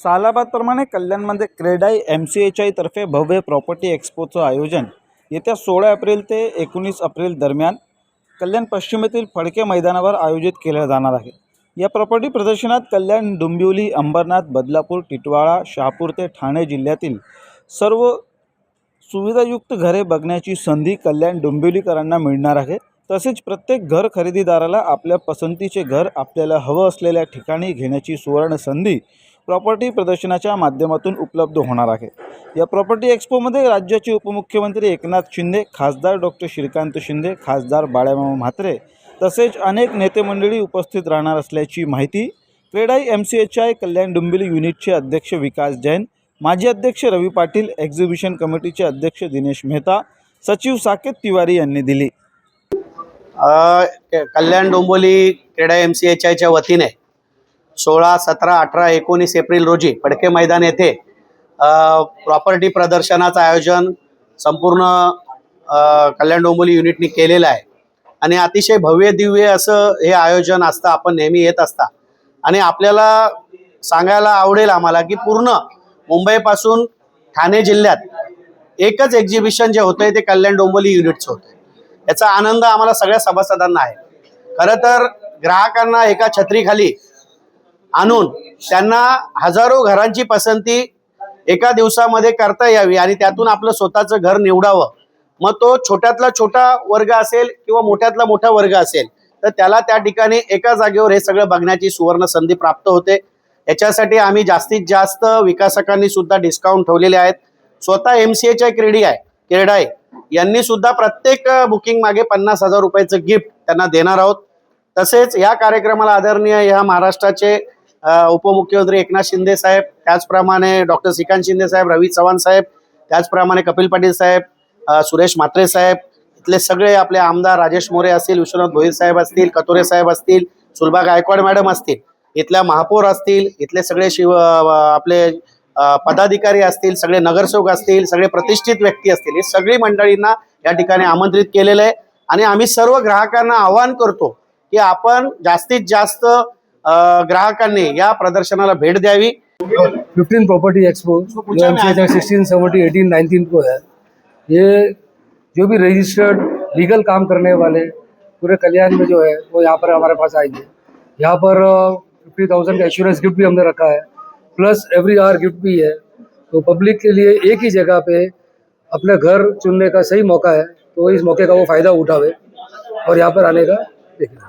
सालाबादप्रमाणे कल्याणमध्ये क्रेडाई MCHI तर्फे भव्य प्रॉपर्टी एक्स्पोचं आयोजन येत्या 16 एप्रिल ते 19 एप्रिल दरम्यान कल्याण पश्चिमेतील फडके मैदानावर आयोजित केले जाणार आहे। या प्रॉपर्टी प्रदर्शनात कल्याण, डोंबिवली, अंबरनाथ, बदलापूर, टिटवाळा, शहापूर ते ठाणे जिल्ह्यातील सर्व सुविधायुक्त घरे बघण्याची संधी कल्याण डोंबिवलीकरांना मिळणार आहे। तसेच प्रत्येक घर खरेदीदाराला आपल्या पसंतीचे घर आपल्याला हवं असलेल्या ठिकाणी घेण्याची सुवर्ण संधी प्रॉपर्टी प्रदर्शनाच्या माध्यमातून उपलब्ध होणार आहे। या प्रॉपर्टी एक्स्पोमध्ये राज्याचे उपमुख्यमंत्री एकनाथ शिंदे, खासदार डॉक्टर श्रीकांत शिंदे, खासदार बाळामामा म्हात्रे तसेच अनेक नेते मंडळी उपस्थित राहणार असल्याची माहिती क्रेडाई MCHI कल्याण डोंबिवली युनिटचे अध्यक्ष विकास जैन, माजी अध्यक्ष रवी पाटील, एक्झिबिशन कमिटीचे अध्यक्ष दिनेश मेहता, सचिव साकेत तिवारी यांनी दिली। कल्याण डोंबिवली क्रेडाई MCHIच्या वतीने 16, 17, 18, 19 एप्रिल रोजी फडके मैदान येथे प्रॉपर्टी प्रदर्शनाचं आयोजन संपूर्ण कल्याण डोंबिवली युनिटने केलेलं आहे आणि अतिशय भव्य दिव्य असं हे आयोजन असतं। आपण नेहमी येत असता आणि आपल्याला सांगायला आवडेल आम्हाला की पूर्ण मुंबईपासून ठाणे जिल्ह्यात एकच एक्झिबिशन जे होतंय ते कल्याण डोंबिवली युनिटचं होतंय। याचा आनंद आम्हाला सगळ्या सभासदांना आहे। खरं तर ग्राहकांना एका छत्रीखाली आणून त्यांना हजारो घरांची पसंती एका दिवसामध्ये करता यावी आणि त्यातून आपलं स्वतःचं घर निवडावं। मग तो छोट्यातला छोटा वर्ग असेल किंवा मोठ्यातला मोठा वर्ग असेल तर त्याला त्या ठिकाणी एका जागेवर हे सगळं बघण्याची सुवर्ण संधी प्राप्त होते। याच्यासाठी आम्ही जास्तीत जास्त विकासकांनी सुद्धा डिस्काउंट ठेवलेले आहेत। स्वतः MCHI क्रेडाई यांनी सुद्धा प्रत्येक बुकिंग मागे 50,000 रुपयाचं गिफ्ट त्यांना देणार आहोत। तसेच या कार्यक्रमाला आदरणीय ह्या महाराष्ट्राचे उपमुख्यमंत्री एकनाथ शिंदे साहेब, त्याचप्रमाणे डॉक्टर श्रीकांत शिंदे साहेब, रवी चव्हाण साहेब, त्याचप्रमाणे कपिल पाटील साहेब, सुरेश म्हात्रे साहेब, इथले सगळे आपले आमदार राजेश मोरे असतील, विश्वनाथ भोईर साहेब असतील, कतोरे साहेब असतील, सुलभा गायकवाड मॅडम असतील, इथल्या महापौर असतील, इथले सगळे आपले पदाधिकारी असतील, सगळे नगरसेवक असतील, सगळे प्रतिष्ठित व्यक्ती असतील, हे सगळी मंडळींना या ठिकाणी आमंत्रित केलेलं आहे आणि आम्ही सर्व ग्राहकांना आवाहन करतो की आपण जास्तीत जास्त ग्राहकांनी या प्रदर्शनाला भेट द्यावी। 15 प्रॉपर्टी एक्सपो जो MCHI 16, 17, 18, 19 को है, ये जो भी रजिस्टर्ड लीगल काम करने वाले पूरे कल्याण में जो है वो यहाँ पर हमारे पास आएंगे। यहाँ पर 50,000 का एश्योरेंस गिफ्ट भी हमने रखा है, प्लस एवरी आवर गिफ्ट भी है। तो पब्लिक के लिए एक ही जगह पे अपने घर चुनने का सही मौका है, तो इस मौके का वो फ़ायदा उठावे और यहाँ पर आने का देखें।